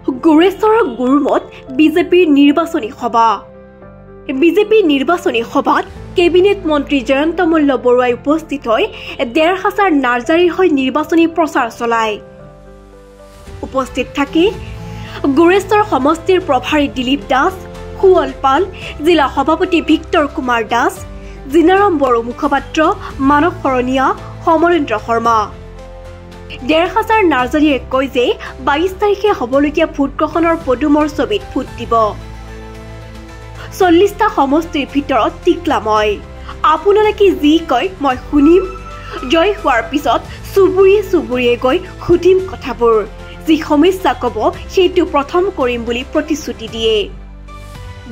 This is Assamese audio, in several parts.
গুৰেশ্বৰৰ গুৰুমত বিজেপিৰ নিৰ্বাচনী সভা। বিজেপি নিৰ্বাচনী সভাত কেবিনেট মন্ত্ৰী জয়ন্ত মল্ল বৰুৱাই উপস্থিত হৈ ১৫০০ নাৰ্জাৰীৰ হৈ নিৰ্বাচনী প্ৰচাৰ চলায়। উপস্থিত থাকি গুৰেশ্বৰ সমষ্টিৰ প্ৰভাৰী দিলীপ দাস, সুৱল পাল, জিলা সভাপতি ভিক্টৰ কুমাৰ দাস, জিনাৰাম বড়ো মুখপাত্ৰ মানৱ শৰণীয়া, সমৰেন্দ্ৰ শৰ্মা। ১৫০০ নাৰ্জাৰীয়ে কয় যে ২২ তাৰিখে হ'বলগীয়া ভোটগ্ৰহণৰ পদুমৰ ছবিত ভোট দিব। ৪০টা সমষ্টিৰ ভিতৰত টিকলাময়। আপোনালোকে যি কয় মই শুনিম। জয় হোৱাৰ পিছত চুবুৰীয়ে গৈ সুধিম কথাবোৰ। যি সমস্যা ক'ব সেইটো প্ৰথম কৰিম বুলি প্ৰতিশ্ৰুতি দিয়ে।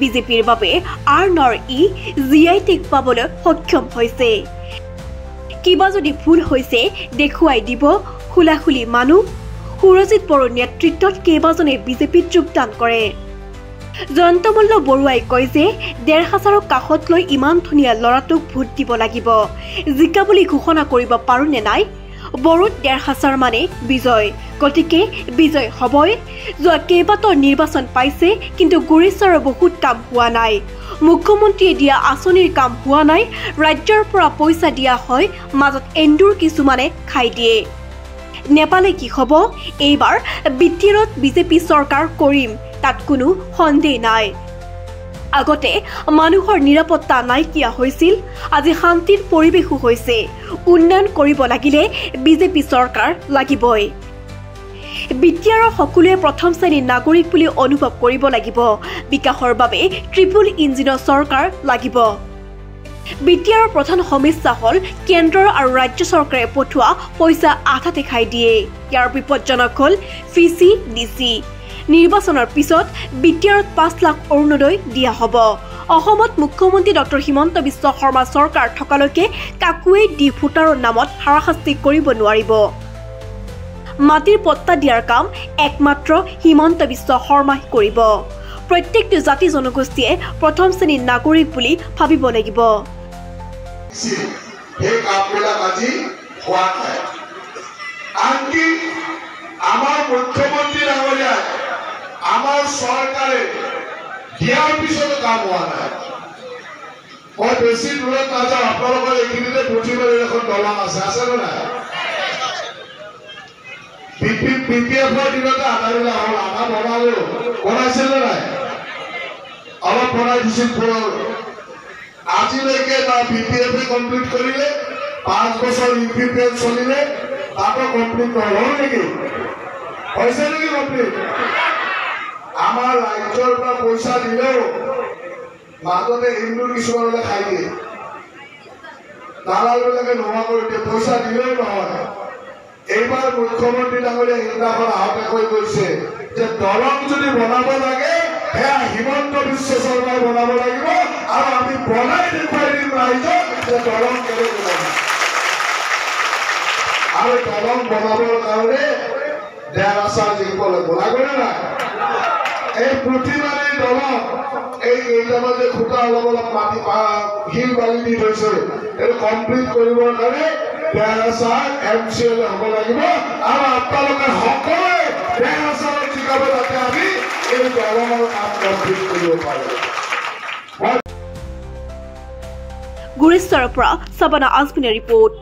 বিজেপিৰ বাবে R-ই GI টেগ পাবলৈ সক্ষম হৈছে। কিবা যদি ভুল হৈছে দেখুৱাই দিব খোলাখুলি মানুহ। সুৰজিত বড়োৰ নেতৃত্বত কেইবাজনে বিজেপিত যোগদান কৰে। জয়ন্ত মল্ল বৰুৱাই কয় যে ১৫০০ক কাষত লৈ ইমান ধুনীয়া ল'ৰাটোক ভোট দিব লাগিব। জিকা বুলি ঘোষণা কৰিব পাৰো নে নাই? বড়োত ১৫০০ মানে বিজয়, গতিকে বিজয় হ'বই। যোৱা কেইবাটাও নিৰ্বাচন পাইছে, কিন্তু গুৰেশ্বৰৰ বহুত কাম হোৱা নাই। মুখ্যমন্ত্ৰীয়ে দিয়া আঁচনিৰ কাম হোৱা নাই। ৰাজ্যৰ পৰা পইচা দিয়া হয়, মাজত এন্দুৰ কিছুমানে খাই দিয়ে। নেপালে কি হ'ব? এইবাৰ বিটিআৰত বিজেপি চৰকাৰ কৰিম, তাত কোনো সন্দেহ নাই। আগতে মানুহৰ নিৰাপত্তা নাইকিয়া হৈছিল, আজি শান্তিৰ পৰিৱেশো হৈছে। উন্নয়ন কৰিব লাগিলে বিজেপি চৰকাৰ লাগিবই। বিটিআৰৰ সকলোৱে প্ৰথম শ্ৰেণীৰ নাগৰিক বুলি অনুভৱ কৰিব লাগিব। বিকাশৰ বাবে ট্ৰিপল ইঞ্জিনৰ চৰকাৰ লাগিব। বিটিআৰৰ প্ৰধান সমস্যা হ'ল কেন্দ্ৰৰ আৰু ৰাজ্য চৰকাৰে পঠোৱা পইচা আধাতে খাই দিয়ে। ইয়াৰ বিপদজনক হ'ল ফিচি ডিচি। নিৰ্বাচনৰ পিছত বিটিআৰত ৫ লাখ অৰুণোদয় দিয়া হ'ব। অসমত মুখ্যমন্ত্ৰী ডক্টৰ হিমন্ত বিশ্ব শৰ্মা চৰকাৰ থকালৈকে কাকোৱেই দি ভোটাৰৰ নামত হাৰাশাস্তি কৰিব নোৱাৰিব। মাটিৰ পট্টা দিয়াৰ কাম একমাত্ৰ হিমন্ত বিশ্ব শৰ্মাই কৰিব। প্ৰত্যেকটো জাতি জনগোষ্ঠীয়ে প্ৰথম শ্ৰেণীৰ নাগৰিক বুলি ভাবিব লাগিব। আমাৰ মুখ্যমন্ত্ৰী ডাঙৰীয়াই আমাৰ চৰকাৰে দিয়াৰ পিছতো কাম হোৱা নাই। মই বেছি দূৰত নাযাওঁ, আপোনালোকৰ এইখিনিতে পুথিবাৰীৰ এখন দলং আছে নে নাই? BPF-ৰ দিনতে আধাবিলাক হ'ল, আধা বনালো, বনাইছিল নে নাই? অলপ বনাই দিছিল। আজিলৈকে তাৰ BPF কমপ্লিট কৰিলে, 5 বছৰ UPPL চলিলে, তাতো কমপ্লিট নহ'ল নেকি? হৈছে নেকি কমপ্লিট? আমাৰ ৰাজ্যৰ পৰা পইচা দিলেও মাজতে হিন্দুৰ কিছুমানলে খাই দিয়ে। দালালবিলাকে নোহোৱা কৰি দিয়ে, পইচা দিলেও নহয়। এইবাৰ মুখ্যমন্ত্ৰী ডাঙৰীয়া সেইদিনাখন আহোঁতে কৈ গৈছে যে দলং যদি বনাব লাগে সেয়া হিমন্ত বিশ্ব শৰ্মাই বনাব লাগিব, আৰু আমি বনাই দেখুৱাই দিম ৰাইজক যে দলং কেনেকৈ বনাব। আৰু দলং বনাবৰ কাৰণে ১৫০০ জিকিব লাগিব, লাগেনে নাই? এই পুথিবাৰীৰ দলং, এই কেইটামান যে খুটা অলপ মাটি শিল বালি দি থৈছে, এইটো কমপ্লিট কৰিবৰ কাৰণে ১৫০০ MCL হ'ব লাগিব। আৰু আপোনালোকে সকলোৱে ১৫০০ জিকাব, যাতে আমি এই দলঙৰ কাম কমপ্লিট কৰিব পাৰোঁ। গুৰেশ্বৰৰ পৰা চাবানা আজমিনৰ ৰিপৰ্ট।